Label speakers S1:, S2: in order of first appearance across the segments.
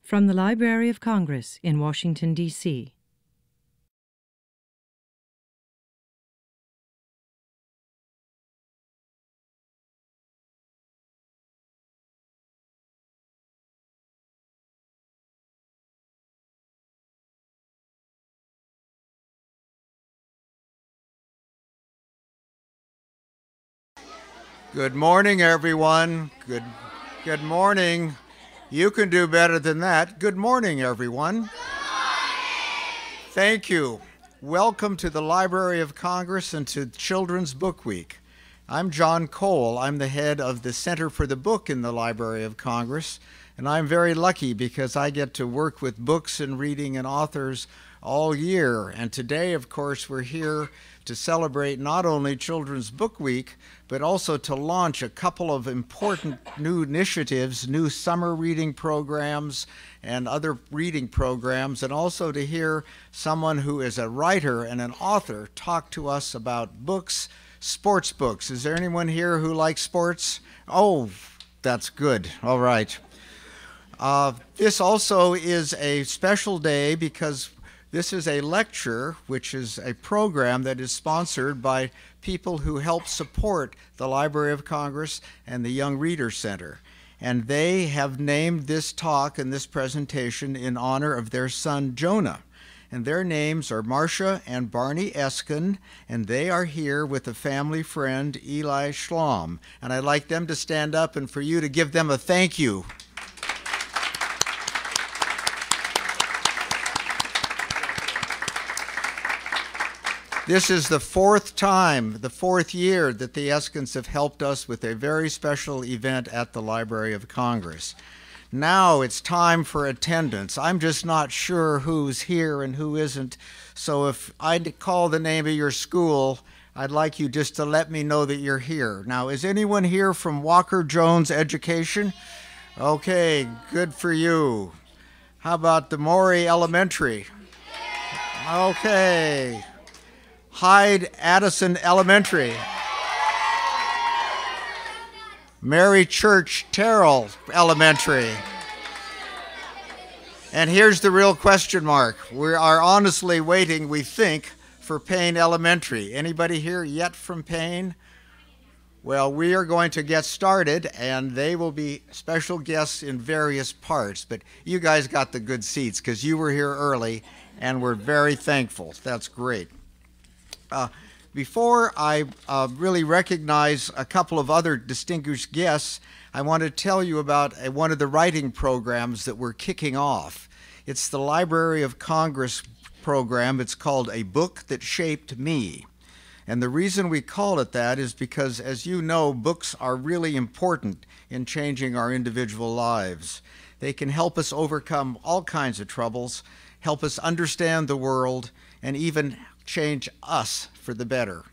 S1: From the Library of Congress in Washington, D.C.
S2: Good morning, everyone. Good morning. You can do better than that. Good morning, everyone. Good morning. Thank you. Welcome to the Library of Congress and to Children's Book Week. I'm John Cole. I'm the head of the Center for the Book in the Library of Congress, and I'm very lucky because I get to work with books and reading and authors all year. And today, of course, we're here to celebrate not only Children's Book Week, but also to launch a couple of important new initiatives, new summer reading programs and other reading programs, and also to hear someone who is a writer and an author talk to us about books, sports books. Is there anyone here who likes sports? Oh, that's good. All right. This also is a special day because this is a lecture, which is a program that is sponsored by people who help support the Library of Congress and the Young Reader Center. And they have named this talk and this presentation in honor of their son, Jonah. And their names are Marcia and Barney Eskin, and they are here with a family friend, Eli Schlom. And I'd like them to stand up and for you to give them a thank you. This is the fourth year that the Eskins have helped us with a very special event at the Library of Congress. Now it's time for attendance. I'm just not sure who's here and who isn't, so if I call the name of your school, I'd like you just to let me know that you're here. Now, is anyone here from Walker Jones Education? Okay, good for you. How about the Maury Elementary? Okay. Hyde Addison Elementary. Mary Church Terrell Elementary. And here's the real question mark. We are honestly waiting, we think, for Payne Elementary. Anybody here yet from Payne? Well, we are going to get started, and they will be special guests in various parts. But you guys got the good seats because you were here early, and we're very thankful. That's great. Before I really recognize a couple of other distinguished guests, I want to tell you about one of the writing programs that we're kicking off. It's the Library of Congress program. It's called A Book That Shaped Me. And the reason we call it that is because, as you know, books are really important in changing our individual lives. They can help us overcome all kinds of troubles, help us understand the world, and even change us for the better.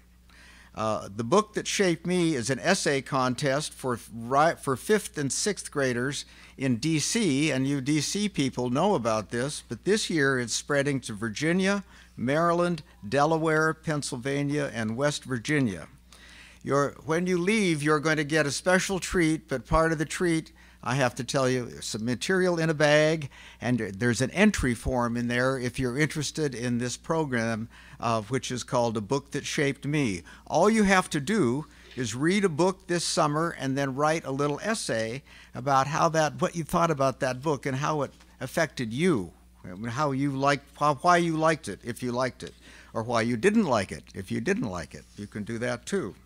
S2: The Book That Shaped Me is an essay contest for 5th and 6th graders in D.C., and you D.C. people know about this, but this year it's spreading to Virginia, Maryland, Delaware, Pennsylvania, and West Virginia. When you leave, you're going to get a special treat, but part of the treat, I have to tell you, some material in a bag, and there's an entry form in there if you're interested in this program, which is called A Book That Shaped Me. All you have to do is read a book this summer and then write a little essay about what you thought about that book and how it affected you, why you liked it, if you liked it, or why you didn't like it, if you didn't like it. You can do that too.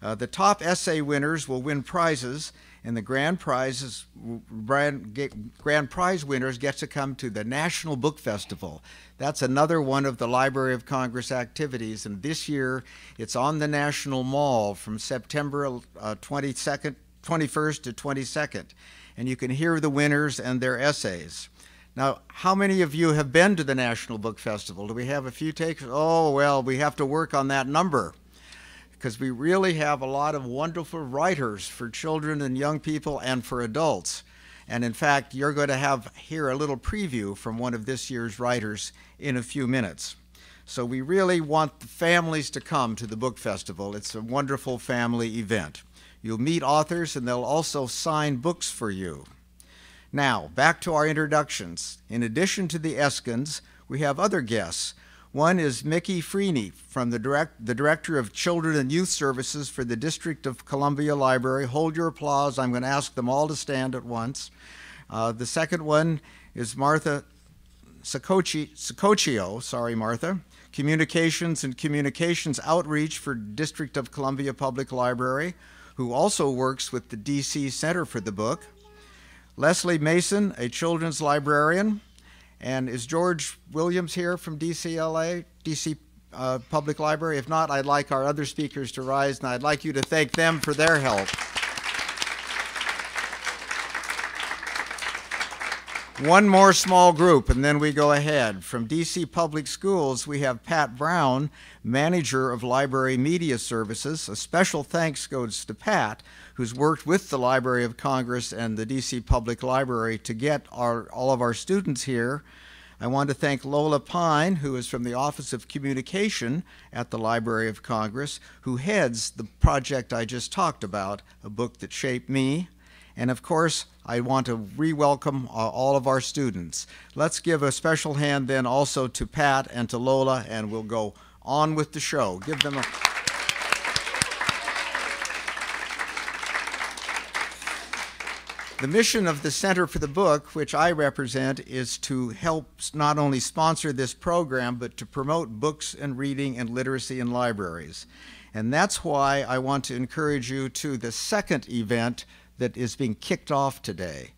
S2: The top essay winners will win prizes, and the grand prize winners get to come to the National Book Festival. That's another one of the Library of Congress activities, and this year it's on the National Mall from September 21st to 22nd, and you can hear the winners and their essays. Now, how many of you have been to the National Book Festival? Do we have a few takers? Oh, well, we have to work on that number, because we really have a lot of wonderful writers for children and young people and for adults. And in fact, you're going to hear a little preview from one of this year's writers in a few minutes. So we really want the families to come to the book festival. It's a wonderful family event. You'll meet authors, and they'll also sign books for you. Now, back to our introductions. In addition to the Eskins, we have other guests. One is Mickey Freeney, from the Director of Children and Youth Services for the District of Columbia Library. Hold your applause. I'm going to ask them all to stand at once. The second one is Martha Sacoccio, sorry Martha, Communications and Communications Outreach for District of Columbia Public Library, who also works with the DC Center for the Book. Leslie Mason, a children's librarian. And is George Williams here from DC Public Library? If not, I'd like our other speakers to rise, and I'd like you to thank them for their help. One more small group, and then we go ahead. From DC Public Schools, we have Pat Brown, Manager of Library Media Services. A special thanks goes to Pat, who's worked with the Library of Congress and the DC Public Library to get all of our students here. I want to thank Lola Pine, who is from the Office of Communication at the Library of Congress, who heads the project I just talked about, A Book That Shaped Me. And of course, I want to re-welcome all of our students. Let's give a special hand then also to Pat and to Lola, and we'll go on with the show. Give them a... The mission of the Center for the Book, which I represent, is to help not only sponsor this program, but to promote books and reading and literacy in libraries. And that's why I want to encourage you to the second event that is being kicked off today.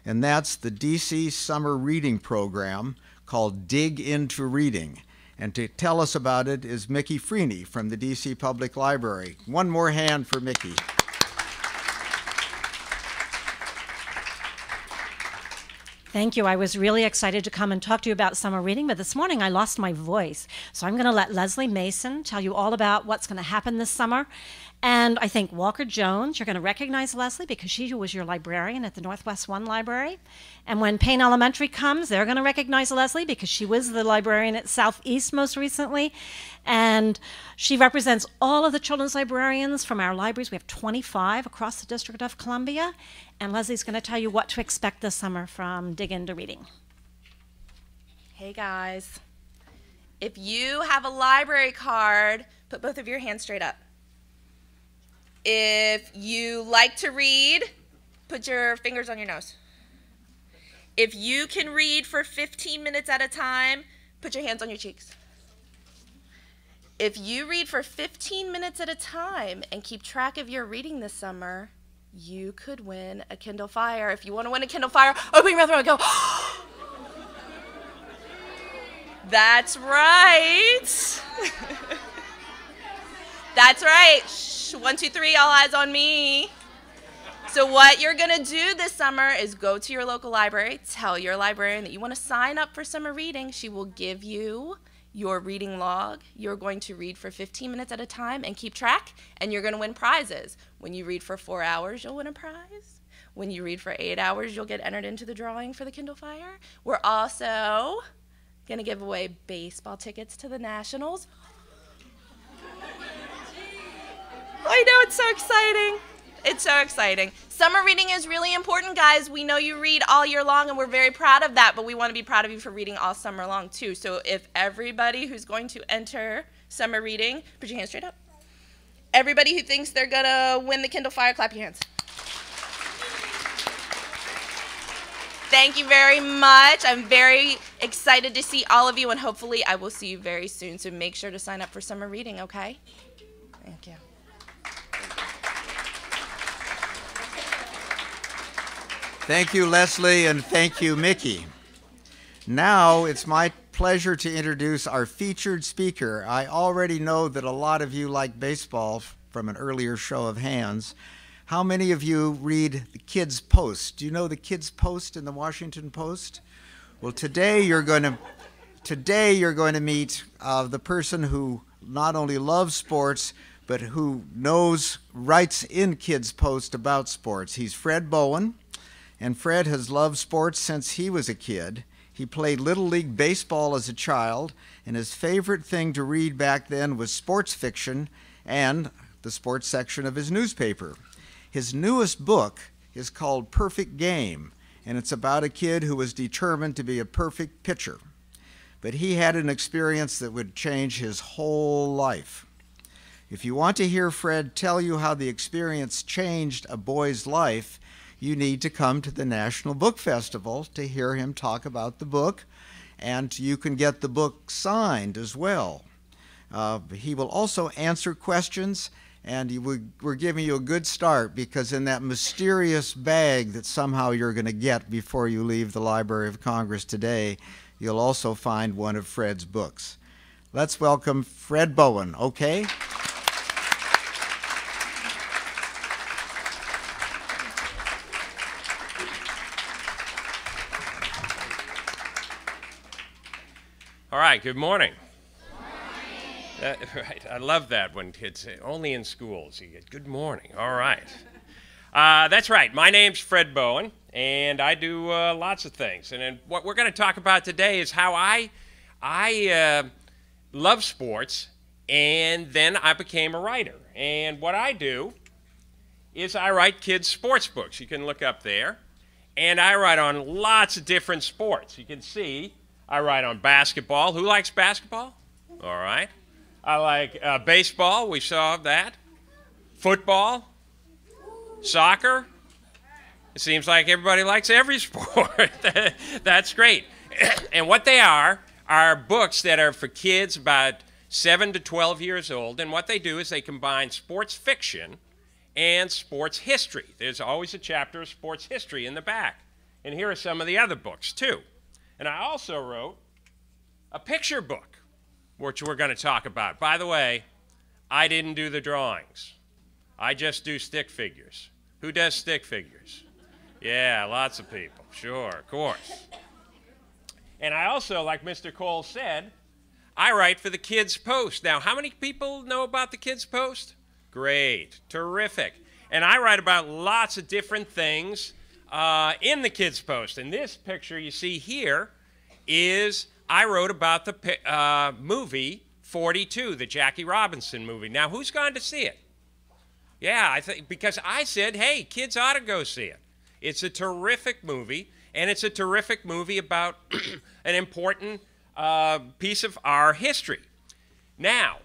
S2: And that's the DC Summer Reading Program called Dig Into Reading. And to tell us about it is Mickey Freeney from the DC Public Library. One more hand for Mickey.
S3: Thank you. I was really excited to come and talk to you about summer reading, but this morning I lost my voice. So I'm going to let Leslie Mason tell you all about what's going to happen this summer. And I think Walker Jones, you're going to recognize Leslie because she was your librarian at the Northwest One Library. And when Payne Elementary comes, they're going to recognize Leslie because she was the librarian at Southeast most recently. And she represents all of the children's librarians from our libraries. We have 25 across the District of Columbia. And Leslie's going to tell you what to expect this summer from Dig Into Reading.
S4: Hey guys, if you have a library card, put both of your hands straight up. If you like to read, put your fingers on your nose. If you can read for 15 minutes at a time, put your hands on your cheeks. If you read for 15 minutes at a time and keep track of your reading this summer, you could win a Kindle Fire. If you want to win a Kindle Fire, open your mouth and go, That's right. That's right. Shh, 1, 2, 3, all eyes on me. So what you're going to do this summer is go to your local library, tell your librarian that you want to sign up for summer reading. She will give you your reading log. You're going to read for 15 minutes at a time and keep track, and you're going to win prizes. When you read for 4 hours, you'll win a prize. When you read for 8 hours, you'll get entered into the drawing for the Kindle Fire. We're also going to give away baseball tickets to the Nationals. I know, it's so exciting. It's so exciting. Summer reading is really important, guys. We know you read all year long, and we're very proud of that, but we want to be proud of you for reading all summer long, too. So if everybody who's going to enter summer reading, put your hands straight up. Everybody who thinks they're going to win the Kindle Fire, clap your hands. Thank you very much. I'm very excited to see all of you, and hopefully I will see you very soon. So make sure to sign up for summer reading, okay? Thank you.
S2: Thank you, Leslie, and thank you, Mickey. Now it's my pleasure to introduce our featured speaker. I already know that a lot of you like baseball from an earlier show of hands. How many of you read the KidsPost? Do you know the KidsPost in the Washington Post? Well, today you're going to meet the person who not only loves sports, but who writes in KidsPost about sports. He's Fred Bowen. And Fred has loved sports since he was a kid. He played Little League baseball as a child, and his favorite thing to read back then was sports fiction and the sports section of his newspaper. His newest book is called Perfect Game, and it's about a kid who was determined to be a perfect pitcher. But he had an experience that would change his whole life. If you want to hear Fred tell you how the experience changed a boy's life, you need to come to the National Book Festival to hear him talk about the book, and you can get the book signed as well. He will also answer questions, and we're giving you a good start, because in that mysterious bag that somehow you're going to get before you leave the Library of Congress today, you'll also find one of Fred's books. Let's welcome Fred Bowen, okay?
S5: All right, good morning. Right, I love that when kids say, only in schools, you get good morning. All right. That's right, my name's Fred Bowen, and I do lots of things. And then what we're going to talk about today is how I love sports, and then I became a writer. And what I do is I write kids' sports books. You can look up there. And I write on lots of different sports. You can see I write on basketball. Who likes basketball? All right. I like baseball. We saw that. Football. Soccer. It seems like everybody likes every sport. That's great. And what they are books that are for kids about 7 to 12 years old. And what they do is they combine sports fiction and sports history. There's always a chapter of sports history in the back. And here are some of the other books, too. And I also wrote a picture book, which we're going to talk about. By the way, I didn't do the drawings. I just do stick figures. Who does stick figures? Yeah, lots of people. Sure, of course. And I also, like Mr. Cole said, I write for the KidsPost. Now, how many people know about the KidsPost? Great, terrific. And I write about lots of different things in the KidsPost. And this picture you see here is I wrote about the movie 42, the Jackie Robinson movie. Now, who's gone to see it? Yeah, I think because I said, hey, kids ought to go see it. It's a terrific movie, and it's a terrific movie about an important piece of our history. Now,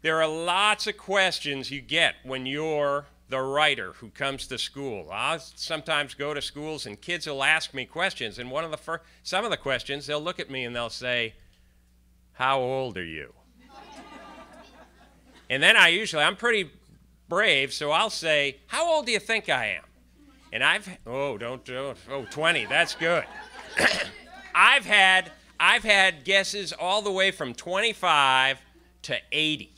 S5: there are lots of questions you get when you're the writer who comes to school. I'll sometimes go to schools and kids will ask me questions, and some of the questions, they'll look at me and they'll say, how old are you? And then I'm pretty brave, so I'll say, how old do you think I am? And 20, that's good. I've had guesses all the way from 25 to 80.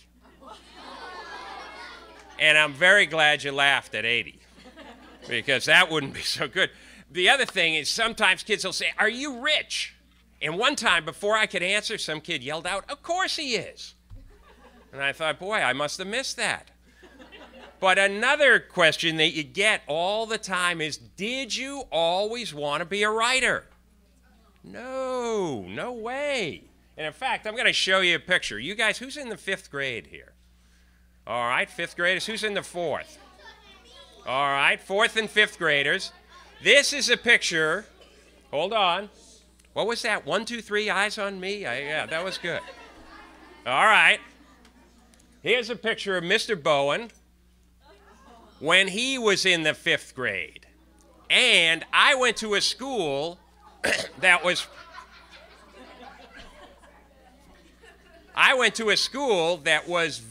S5: And I'm very glad you laughed at 80, because that wouldn't be so good. The other thing is sometimes kids will say, are you rich? And one time, before I could answer, some kid yelled out, of course he is. And I thought, boy, I must have missed that. But another question that you get all the time is, did you always want to be a writer? No, no way. And in fact, I'm going to show you a picture. You guys, who's in the 5th grade here? All right, 5th graders. Who's in the 4th? All right, 4th and 5th graders. This is a picture. Hold on. What was that? 1, 2, 3, eyes on me? Yeah, that was good. All right. Here's a picture of Mr. Bowen when he was in the 5th grade. And I went to a school that was...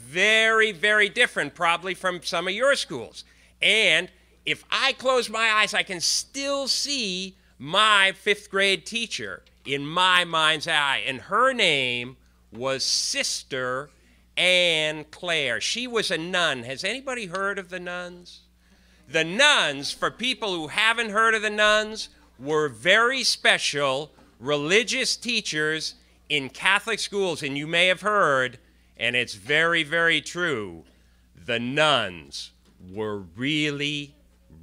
S5: very, very different probably from some of your schools. And if I close my eyes, I can still see my 5th grade teacher in my mind's eye. And her name was Sister Anne Clare. She was a nun. Has anybody heard of the nuns? The nuns, for people who haven't heard of the nuns, were very special religious teachers in Catholic schools. And you may have heard, and it's very, very true, the nuns were really,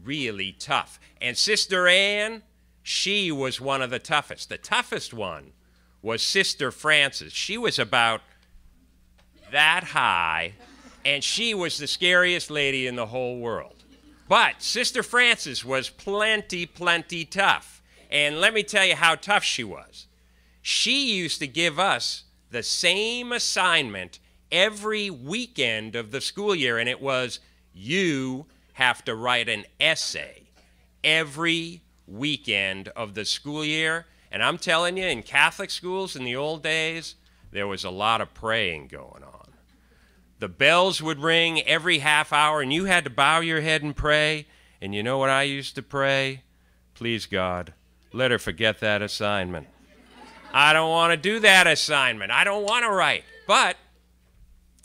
S5: really tough. And Sister Anne, she was one of the toughest. The toughest one was Sister Frances. She was about that high, and she was the scariest lady in the whole world. But Sister Frances was plenty tough. And let me tell you how tough she was. She used to give us the same assignment every weekend of the school year, and it was, you have to write an essay every weekend of the school year. And I'm telling you, in Catholic schools in the old days, there was a lot of praying going on. The bells would ring every half hour, and you had to bow your head and pray. And you know what I used to pray? Please, God, let her forget that assignment. I don't want to do that assignment. I don't want to write. But,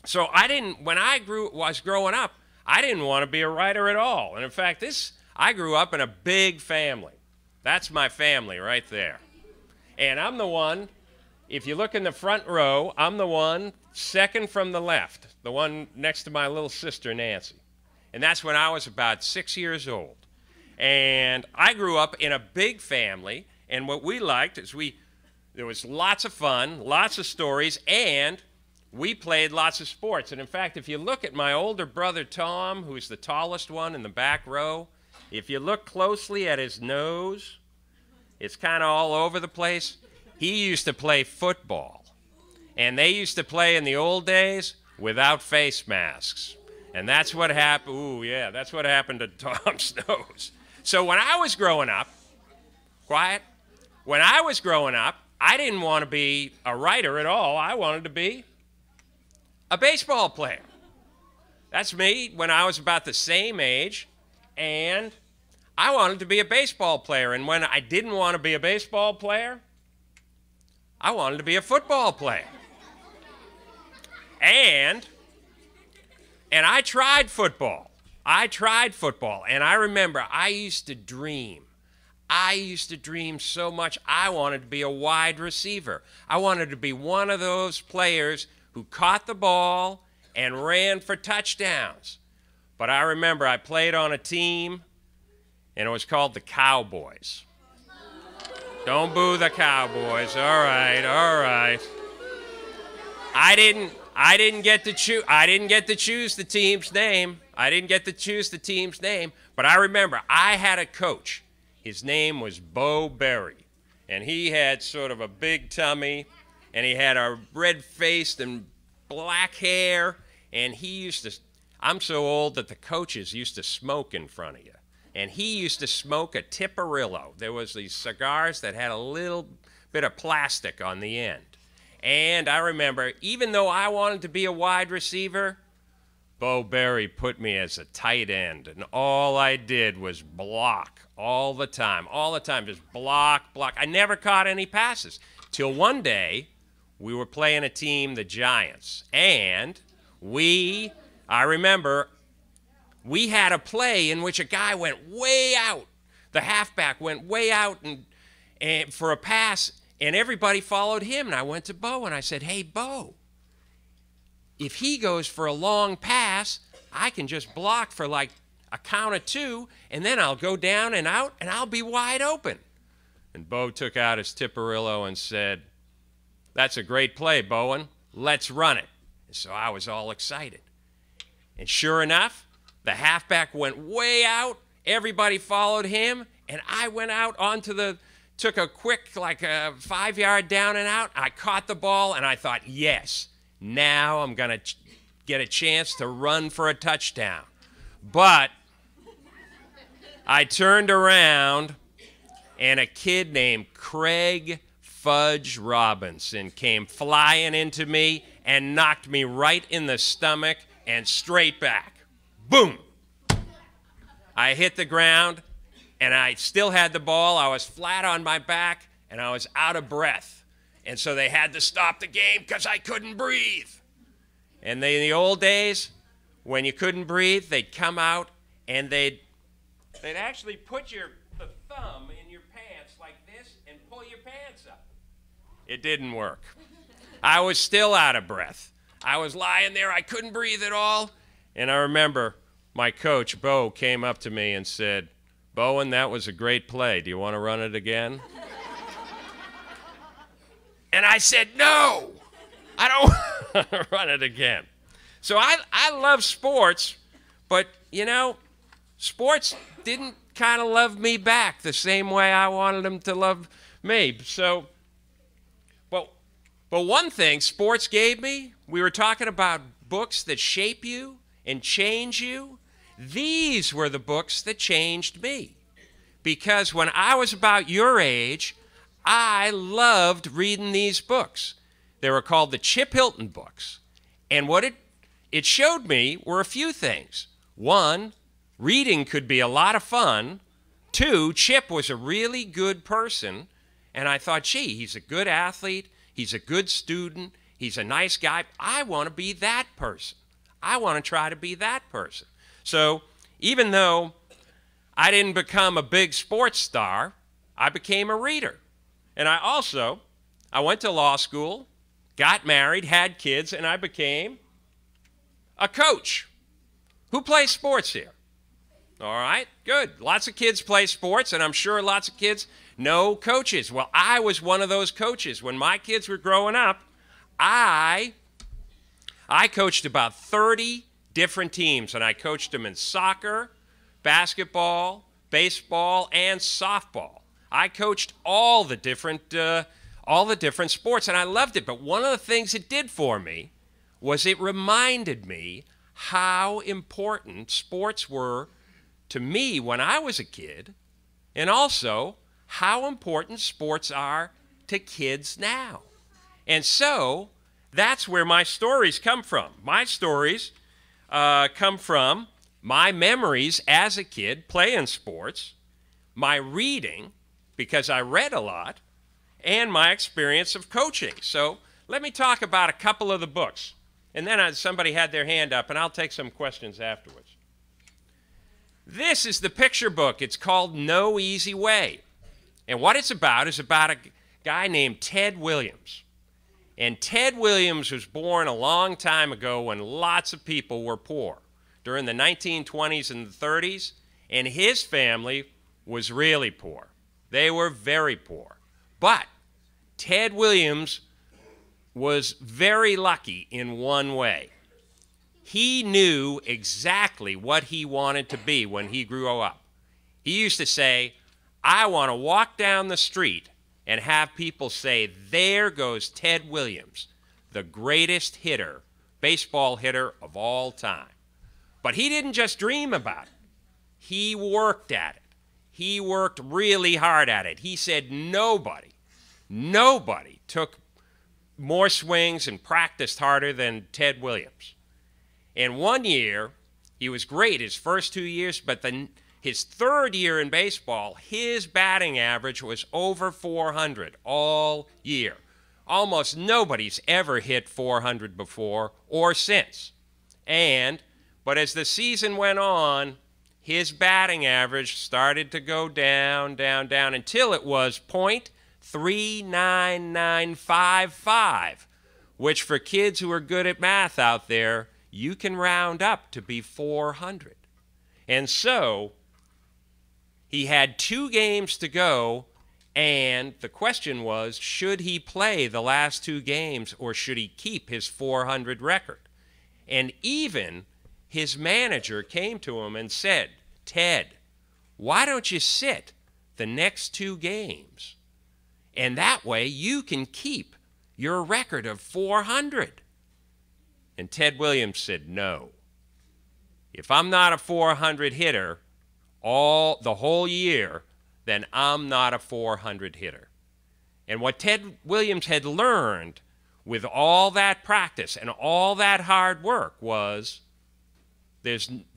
S5: so I didn't, when I was growing up, I didn't want to be a writer at all. And in fact, I grew up in a big family. That's my family right there. And I'm the one, if you look in the front row, I'm the one second from the left, the one next to my little sister, Nancy. And that's when I was about 6 years old. And I grew up in a big family, and what we liked is there was lots of fun, lots of stories, and we played lots of sports. And in fact, if you look at my older brother, Tom, who's the tallest one in the back row, if you look closely at his nose, it's kind of all over the place. He used to play football. And they used to play in the old days without face masks. And that's what happened. Ooh, yeah, that's what happened to Tom's nose. So when I was growing up, quiet, when I was growing up, I didn't want to be a writer at all. I wanted to be a baseball player. That's me when I was about the same age, and I wanted to be a baseball player. And when I didn't want to be a baseball player, I wanted to be a football player. And I tried football. And I remember I used to dream so much. I wanted to be a wide receiver. I wanted to be one of those players who caught the ball and ran for touchdowns. But I remember I played on a team, and it was called the Cowboys. Don't boo the Cowboys. All right, all right. I didn't get to choose the team's name. But I remember I had a coach. His name was Bo Berry, and he had sort of a big tummy, and he had a red-faced and black hair, and I'm so old that the coaches used to smoke in front of you. And he used to smoke a Tiparillo. There was these cigars that had a little bit of plastic on the end. And I remember, even though I wanted to be a wide receiver, Bo Berry put me as a tight end. And all I did was block all the time, just block. I never caught any passes. Till one day, we were playing a team, the Giants. And I remember, we had a play in which a guy went way out. The halfback went way out and for a pass, and everybody followed him. And I went to Bo and I said, hey, Bo, if he goes for a long pass, I can just block for like a count of 2, and then I'll go down and out, and I'll be wide open. And Bo took out his Tiparillo and said, that's a great play, Bowen. Let's run it. And so I was all excited. And sure enough, the halfback went way out. Everybody followed him, and I went out took a quick, like a 5-yard down and out. I caught the ball, and I thought, yes, now I'm going to get a chance to run for a touchdown. But I turned around, and a kid named Craig Fudge Robinson came flying into me and knocked me right in the stomach and straight back. Boom! I hit the ground, and I still had the ball. I was flat on my back, and I was out of breath. And so they had to stop the game because I couldn't breathe. And in the old days, when you couldn't breathe, they'd come out, and they'd actually put the thumb in your pants like this and pull your pants up. It didn't work. I was still out of breath. I was lying there. I couldn't breathe at all. And I remember my coach, Bo, came up to me and said, Bowen, that was a great play. Do you want to run it again? And I said, no, I don't want to run it again. So I love sports, but, you know, sports didn't kind of love me back the same way I wanted them to love me. So, but one thing sports gave me, we were talking about books that shape you and change you. These were the books that changed me. Because when I was about your age, I loved reading these books. They were called the Chip Hilton books. And what it showed me were a few things. One, reading could be a lot of fun. Two, Chip was a really good person. And I thought, gee, he's a good athlete. He's a good student. He's a nice guy. I want to be that person. I want to try to be that person. So even though I didn't become a big sports star, I became a reader. And I went to law school, got married, had kids, and I became a coach. Who plays sports here? All right, good. Lots of kids play sports, and I'm sure lots of kids know coaches. Well, I was one of those coaches. When my kids were growing up, I coached about 30 different teams, and I coached them in soccer, basketball, baseball, and softball. I coached all the different sports, and I loved it. But one of the things it did for me was it reminded me how important sports were to me when I was a kid, and also how important sports are to kids now. And so that's where my stories come from. My stories come from my memories as a kid playing sports, my reading, because I read a lot, and my experience of coaching. So let me talk about a couple of the books. And then somebody had their hand up, and I'll take some questions afterwards. This is the picture book. It's called No Easy Way. And what it's about is about a guy named Ted Williams. And Ted Williams was born a long time ago when lots of people were poor, during the 1920s and the 30s, and his family was really poor. They were very poor. But Ted Williams was very lucky in one way. He knew exactly what he wanted to be when he grew up. He used to say, I want to walk down the street and have people say, there goes Ted Williams, the greatest hitter, baseball hitter of all time. But he didn't just dream about it. He worked at it. He worked really hard at it. He said nobody took more swings and practiced harder than Ted Williams. And one year, he was great his first 2 years, but then his third year in baseball, his batting average was over 400 all year. Almost nobody's ever hit 400 before or since. But as the season went on, his batting average started to go down, down, down, until it was .39955, which for kids who are good at math out there, you can round up to be 400. And so he had 2 games to go, and the question was, should he play the last 2 games or should he keep his 400 record? And even his manager came to him and said, Ted, why don't you sit the next 2 games? And that way you can keep your record of 400. And Ted Williams said, no. If I'm not a 400 hitter the whole year, then I'm not a 400 hitter. And what Ted Williams had learned with all that practice and all that hard work was,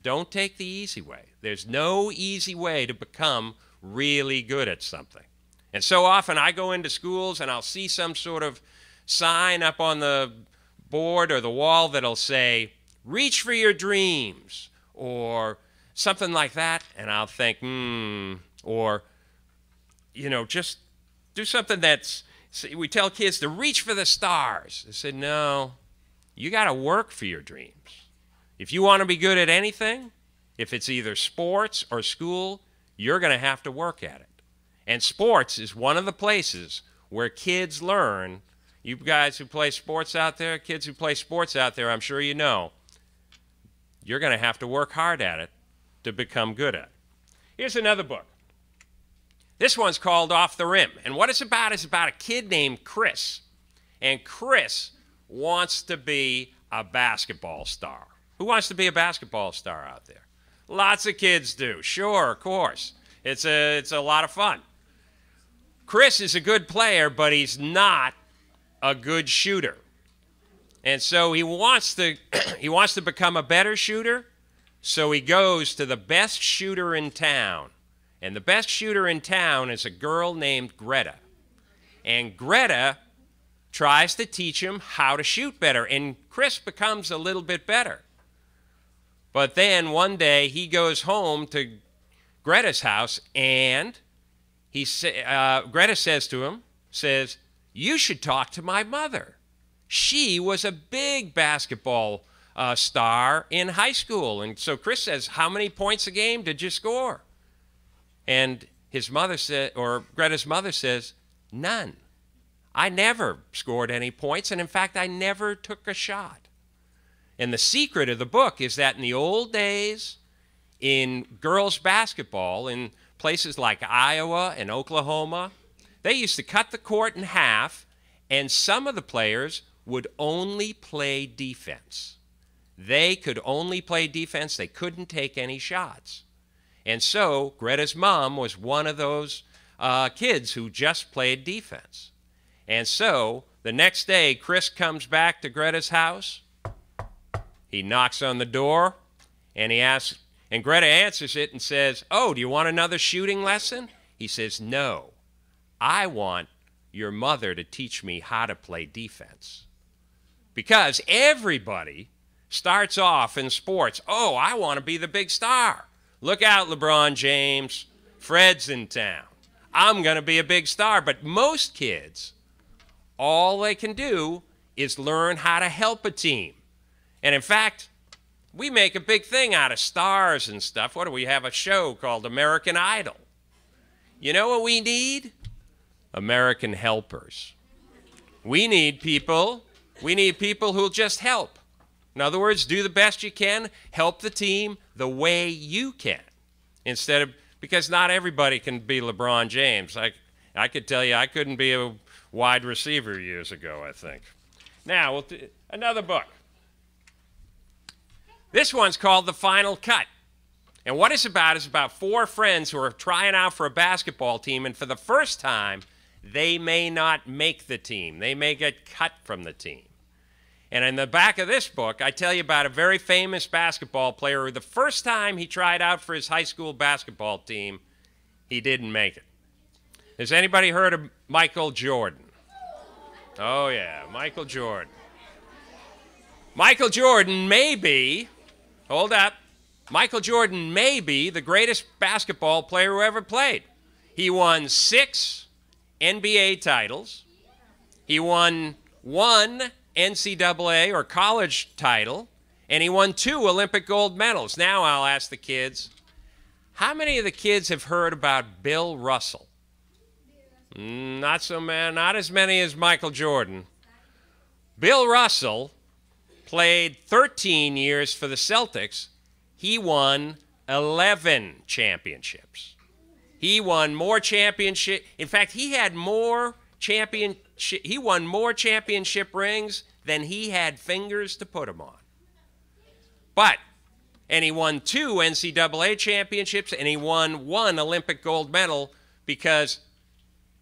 S5: don't take the easy way. There's no easy way to become really good at something. And so often I go into schools and I'll see some sort of sign up on the board or the wall that'll say, reach for your dreams, or something like that, and I'll think, or, just do something we tell kids to reach for the stars. They said, no, you got to work for your dreams. If you want to be good at anything, if it's either sports or school, you're going to have to work at it. And sports is one of the places where kids learn. You guys who play sports out there, kids who play sports out there, I'm sure you know, you're going to have to work hard at it. to become good at. Here's another book. This one's called Off the Rim. And what it's about is about a kid named Chris. And Chris wants to be a basketball star. Who wants to be a basketball star out there? Lots of kids do. Sure, of course. It's a lot of fun. Chris is a good player, but he's not a good shooter. And so he wants to become a better shooter, so he goes to the best shooter in town. And the best shooter in town is a girl named Greta. And Greta tries to teach him how to shoot better, and Chris becomes a little bit better. But then one day he goes home to Greta's house, and Greta says to him, "You should talk to my mother. She was a big basketball star in high school." And so Chris says, "How many points a game did you score?" And his mother Greta's mother says, "None. I never scored any points, and in fact, I never took a shot." And the secret of the book is that in the old days, in girls' basketball, in places like Iowa and Oklahoma, they used to cut the court in half, and some of the players would only play defense. They could only play defense. They couldn't take any shots. And so Greta's mom was one of those kids who just played defense. And so the next day, Chris comes back to Greta's house. He knocks on the door, and and Greta answers it and says, "Oh, do you want another shooting lesson?" He says, "No, I want your mother to teach me how to play defense." Because everybody starts off in sports, "Oh, I want to be the big star. Look out, LeBron James. Fred's in town. I'm going to be a big star." But most kids, all they can do is learn how to help a team. And in fact, we make a big thing out of stars and stuff. What do we have? A show called American Idol. You know what we need? American helpers. We need people who'll just help. In other words, do the best you can, help the team the way you can. Because not everybody can be LeBron James. I could tell you I couldn't be a wide receiver years ago, I think. Now, another book. This one's called The Final Cut. And what it's about is about four friends who are trying out for a basketball team, and for the first time, they may not make the team. They may get cut from the team. And in the back of this book, I tell you about a very famous basketball player who the first time he tried out for his high school basketball team, he didn't make it. Has anybody heard of Michael Jordan? Oh, yeah, Michael Jordan. Michael Jordan may be, hold up, Michael Jordan may be the greatest basketball player who ever played. He won 6 NBA titles. He won 1 NCAA or college title, and he won 2 Olympic gold medals. Now I'll ask the kids, how many of the kids have heard about Bill Russell? Not as many as Michael Jordan. Bill Russell played 13 years for the Celtics. He won 11 championships. He won more championships. In fact, he won more championship rings than he had fingers to put them on. And he won 2 NCAA championships, and he won 1 Olympic gold medal because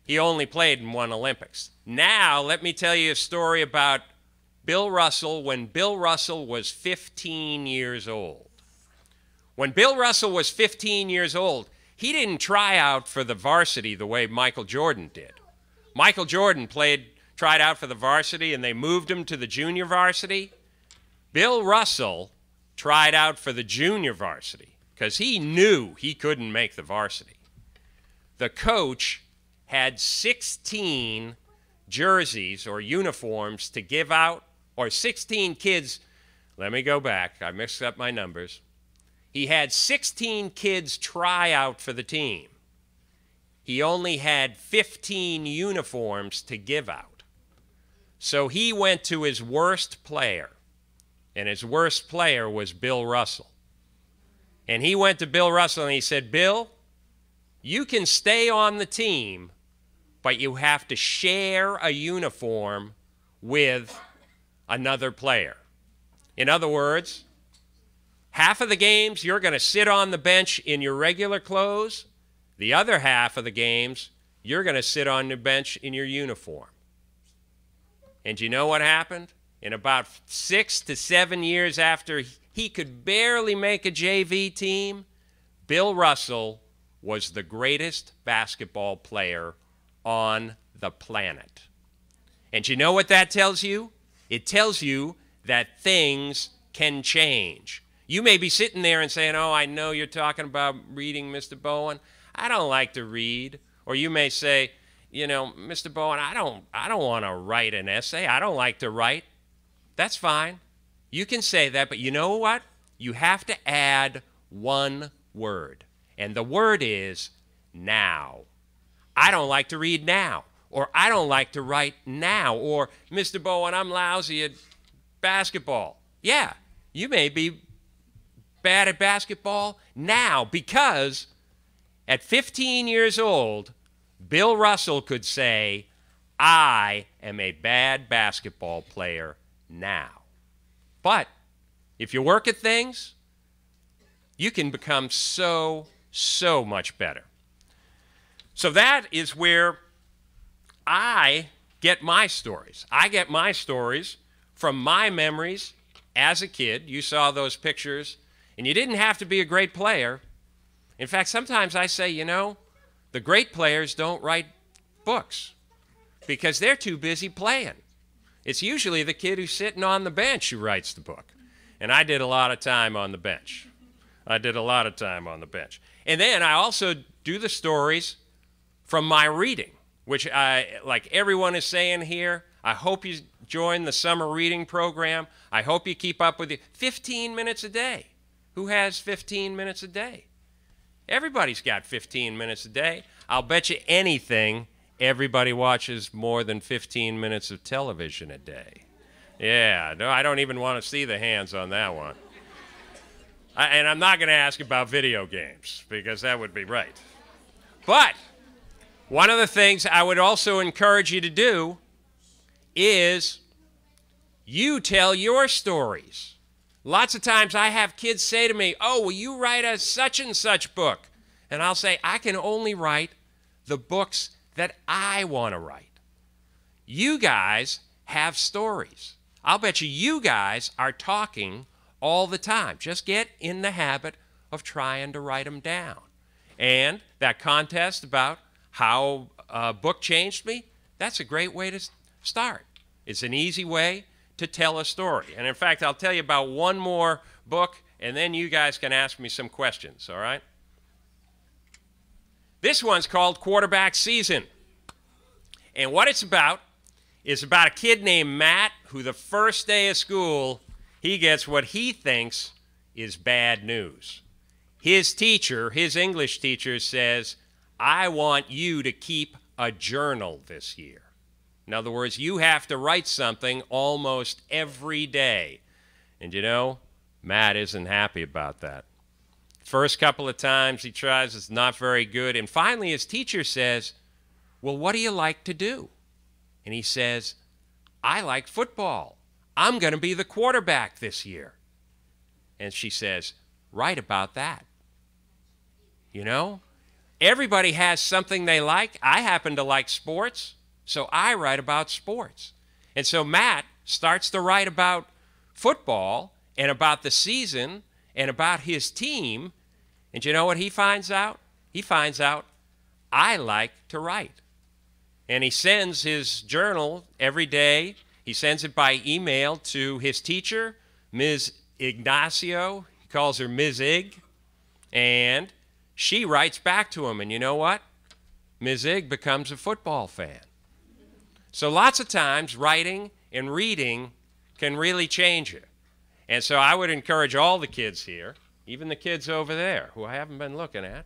S5: he only played in 1 Olympics. Now, let me tell you a story about Bill Russell when Bill Russell was 15 years old. When Bill Russell was 15 years old, he didn't try out for the varsity the way Michael Jordan did. Michael Jordan tried out for the varsity, and they moved him to the junior varsity. Bill Russell tried out for the junior varsity because he knew he couldn't make the varsity. The coach had 16 jerseys or uniforms to give out, or 16 kids. Let me go back. I mixed up my numbers. He had 16 kids try out for the team. He only had 15 uniforms to give out. So he went to his worst player, and his worst player was Bill Russell. And he went to Bill Russell and he said, Bill, you can stay on the team, but you have to share a uniform with another player. In other words, half of the games you're going to sit on the bench in your regular clothes. The other half of the games you're going to sit on the bench in your uniform. And you know what happened? In about 6 to 7 years after he could barely make a JV team, Bill Russell was the greatest basketball player on the planet. And you know what that tells you? It tells you that things can change. You may be sitting there and saying, oh, I know you're talking about reading, Mr. Bowen. I don't like to read. Or you may say, you know, Mr. Bowen, I don't want to write an essay. I don't like to write. That's fine. You can say that, but you know what? You have to add one word. And the word is now. I don't like to read now. Or I don't like to write now. Or, Mr. Bowen, I'm lousy at basketball. Yeah, you may be bad at basketball now because at 15 years old, Bill Russell could say, I am a bad basketball player now. But if you work at things, you can become so much better. So that is where I get my stories. I get my stories from my memories as a kid. You saw those pictures, and you didn't have to be a great player. In fact, sometimes I say, you know, the great players don't write books because they're too busy playing. It's usually the kid who's sitting on the bench who writes the book. And I did a lot of time on the bench. And then I also do the stories from my reading, which like everyone is saying here, I hope you join the summer reading program. I hope you keep up with it. 15 minutes a day. Who has 15 minutes a day? Everybody's got 15 minutes a day. I'll bet you anything everybody watches more than 15 minutes of television a day. Yeah, no, I don't even want to see the hands on that one. And I'm not going to ask about video games because that would be right. But one of the things I would also encourage you to do is you tell your stories. Lots of times I have kids say to me, oh, will you write a such and such book? And I'll say, I can only write the books that I want to write. You guys have stories. I'll bet you guys are talking all the time. Just get in the habit of trying to write them down. And that contest about how a book changed me, that's a great way to start. It's an easy way to tell a story. And in fact, I'll tell you about one more book, and then you guys can ask me some questions, all right? This one's called Quarterback Season. And what it's about is about a kid named Matt who the first day of school, he gets what he thinks is bad news. His teacher, his English teacher, says, I want you to keep a journal this year. In other words, you have to write something almost every day. And you know, Matt isn't happy about that. First couple of times he tries, it's not very good. And finally his teacher says, well, what do you like to do? And he says, I like football. I'm going to be the quarterback this year. And she says, write about that. You know, everybody has something they like. I happen to like sports, so I write about sports. And so Matt starts to write about football and about the season and about his team. And you know what he finds out? He finds out, I like to write. And he sends his journal every day. He sends it by email to his teacher, Ms. Ignacio. He calls her Ms. Ig. And she writes back to him. And you know what? Ms. Ig becomes a football fan. So lots of times writing and reading can really change you. And so I would encourage all the kids here, even the kids over there who I haven't been looking at,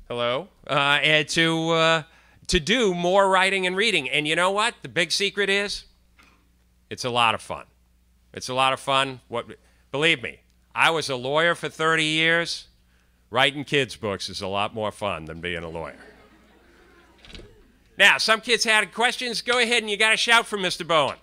S5: hello, and to do more writing and reading. And you know what? The big secret is it's a lot of fun. It's a lot of fun. Believe me, I was a lawyer for 30 years. Writing kids' books is a lot more fun than being a lawyer. Now, some kids had questions. Go ahead and you got to shout for Mr. Bowen.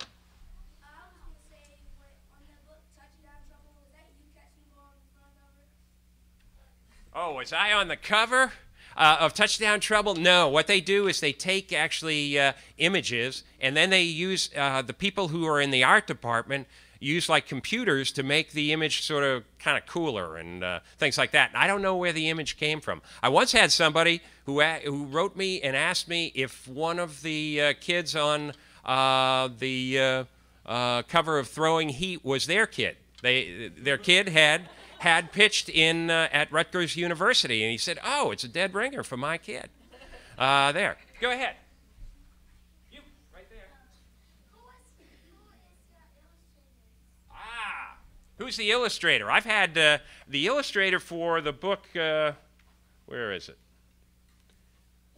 S5: Oh, was I on the cover of Touchdown Trouble? No. What they do is they take actually images, and then they use the people who are in the art department use like computers to make the image sort of kind of cooler and things like that. And I don't know where the image came from. I once had somebody who wrote me and asked me if one of the kids on the cover of Throwing Heat was their kid. Their kid had pitched in at Rutgers University, and he said, "Oh, it's a dead ringer for my kid." There. Go ahead. You, right there. Ah, who's the illustrator? I've had the illustrator for the book, where is it?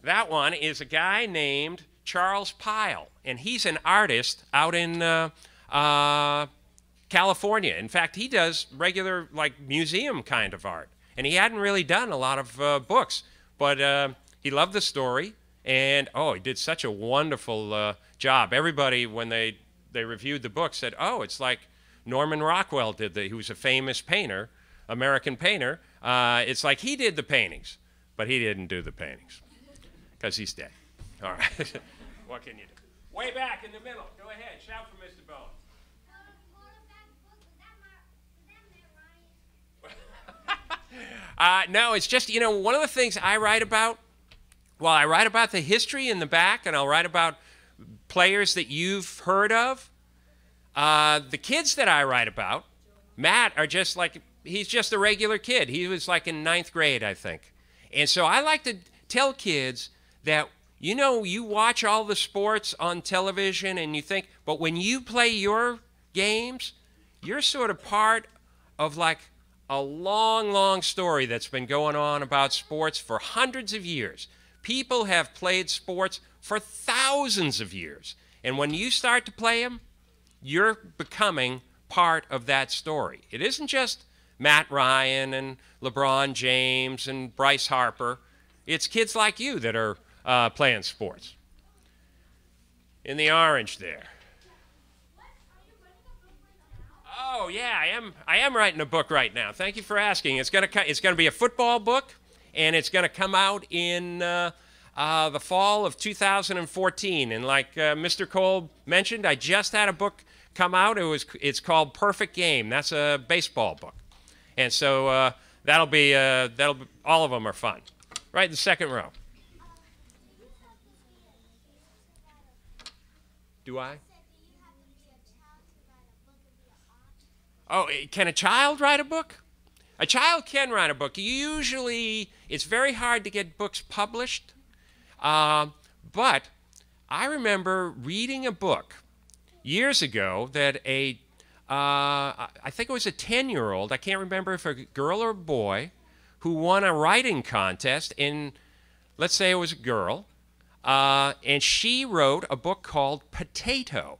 S5: That one is a guy named Charles Pyle, and he's an artist out in California. In fact, he does regular, like, museum kind of art. And he hadn't really done a lot of books, but he loved the story, and, oh, he did such a wonderful job. Everybody, when they reviewed the book, said, oh, it's like Norman Rockwell did he was a famous painter, American painter. It's like he did the paintings, but he didn't do the paintings, because he's dead. All right. What can you do? Way back in the middle. Go ahead. Shout for Mr. Bowen. No, it's just, you know, one of the things I write about, well, I write about the history in the back, and I'll write about players that you've heard of. The kids that I write about, Matt, are just like, he's just a regular kid. He was like in 9th grade, I think. And so I like to tell kids that, you know, you watch all the sports on television and you think, but when you play your games, you're sort of part of like a long, long story that's been going on about sports for hundreds of years. People have played sports for thousands of years. And when you start to play them, you're becoming part of that story. It isn't just Matt Ryan and LeBron James and Bryce Harper. It's kids like you that are playing sports. In the orange there. Oh yeah, I am writing a book right now. Thank you for asking. It's gonna be a football book, and it's gonna come out in the fall of 2014. And like Mr. Cole mentioned, I just had a book come out. It's called Perfect Game. That's a baseball book, and so that'll be all of them are fun. Right in the second row. Do I? Oh, can a child write a book? A child can write a book. Usually, it's very hard to get books published. But I remember reading a book years ago that I think it was a 10-year-old, I can't remember if a girl or a boy, who won a writing contest in, let's say it was a girl, and she wrote a book called Potato.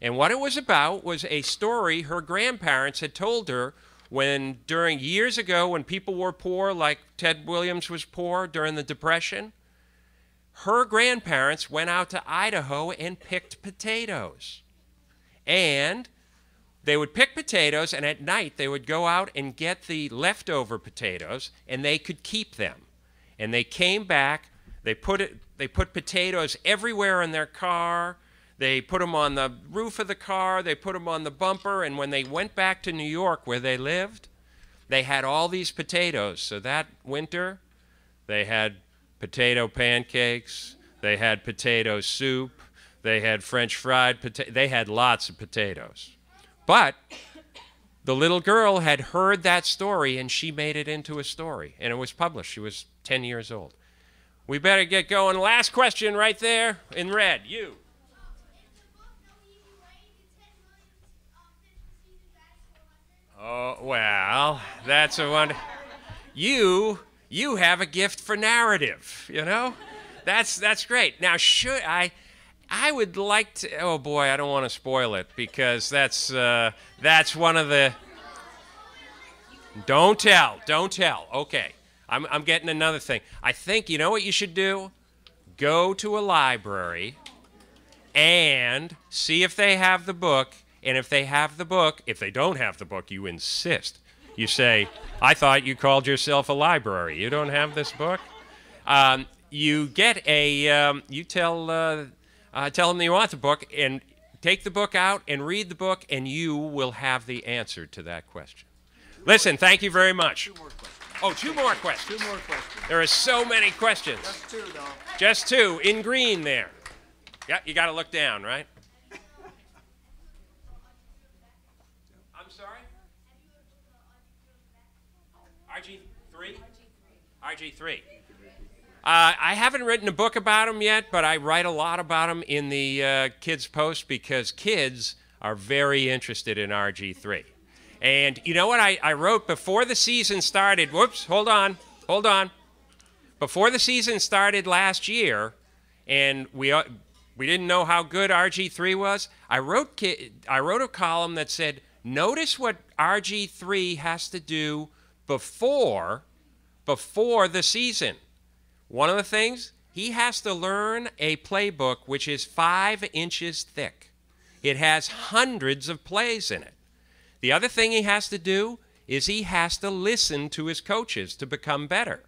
S5: And what it was about was a story her grandparents had told her during years ago when people were poor, like Ted Williams was poor during the Depression. Her grandparents went out to Idaho and picked potatoes. And they would pick potatoes, and at night they would go out and get the leftover potatoes, and they could keep them. And they came back, they put potatoes everywhere in their car. They put them on the roof of the car, they put them on the bumper, and when they went back to New York where they lived, they had all these potatoes. So that winter, they had potato pancakes, they had potato soup, they had French fried potatoes, they had lots of potatoes. But the little girl had heard that story, and she made it into a story, and it was published. She was 10 years old. We better get going. Last question right there in red. You. Oh, well, that's a one. You have a gift for narrative, you know? That's great. Now, I would like to, oh boy, I don't want to spoil it because that's one of the, Don't tell. Don't tell. Okay. I'm getting another thing. I think, you know what you should do? Go to a library and see if they have the book. And if they have the book, if they don't have the book, you insist. You say, I thought you called yourself a library. You don't have this book? You get a, you tell them that you want the book, and take the book out and read the book, and you will have the answer to that question. Listen, thank you very much.
S2: 2 more questions.
S5: Oh, 2 more questions.
S2: 2 more questions.
S5: There are so many questions.
S2: Just 2, though.
S5: Just 2 in green there. Yeah, you got to look down, right? I'm sorry? RG3? RG3. I haven't written a book about them yet, but I write a lot about them in the KidsPost because kids are very interested in RG3. And you know what I wrote before the season started? Whoops, hold on. Before the season started last year, and we didn't know how good RG3 was, I wrote a column that said, notice what RG3 has to do before the season. One of the things, he has to learn a playbook which is 5 inches thick. It has hundreds of plays in it. The other thing he has to do is he has to listen to his coaches to become better.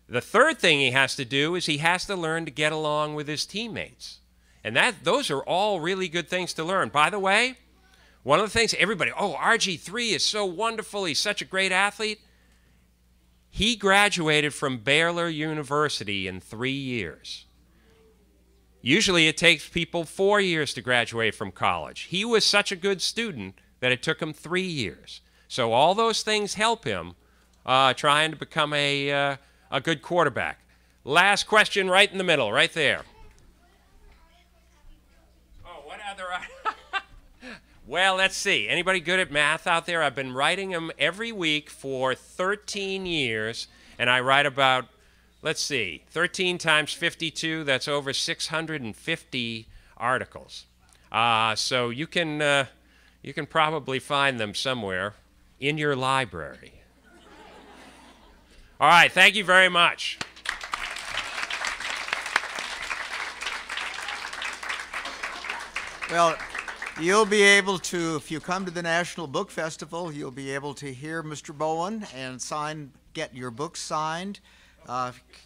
S5: The third thing he has to do is he has to learn to get along with his teammates. And those are all really good things to learn. By the way, one of the things everybody, oh, RG3 is so wonderful, he's such a great athlete. He graduated from Baylor University in 3 years. Usually it takes people 4 years to graduate from college. He was such a good student that it took him 3 years. So all those things help him trying to become a good quarterback. Last question right in the middle, right there. Oh, what other... Well, let's see. Anybody good at math out there? I've been writing them every week for 13 years, and I write about, let's see, 13 times 52, that's over 650 articles. So you can probably find them somewhere in your library. All right, thank you very much.
S2: Well, you'll be able to, if you come to the National Book Festival, you'll be able to hear Mr. Bowen and get your book signed.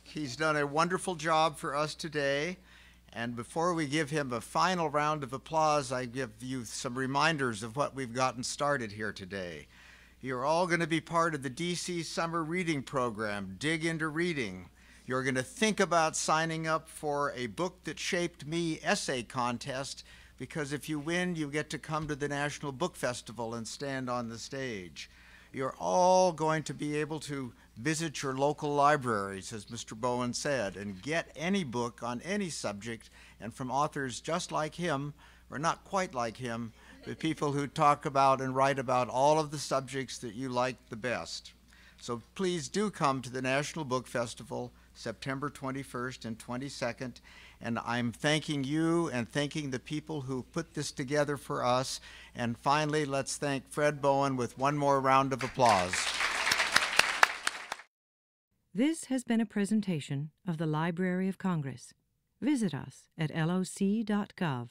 S2: He's done a wonderful job for us today. And before we give him a final round of applause, I give you some reminders of what we've gotten started here today. You're all going to be part of the DC Summer Reading Program, Dig Into Reading. You're going to think about signing up for a Book That Shaped Me essay contest, because if you win, you get to come to the National Book Festival and stand on the stage. You're all going to be able to visit your local libraries, as Mr. Bowen said, and get any book on any subject, and from authors just like him, or not quite like him, but people who talk about and write about all of the subjects that you like the best. So please do come to the National Book Festival, September 21st and 22nd. And I'm thanking you and thanking the people who put this together for us. And finally, let's thank Fred Bowen with one more round of applause.
S1: This has been a presentation of the Library of Congress. Visit us at loc.gov.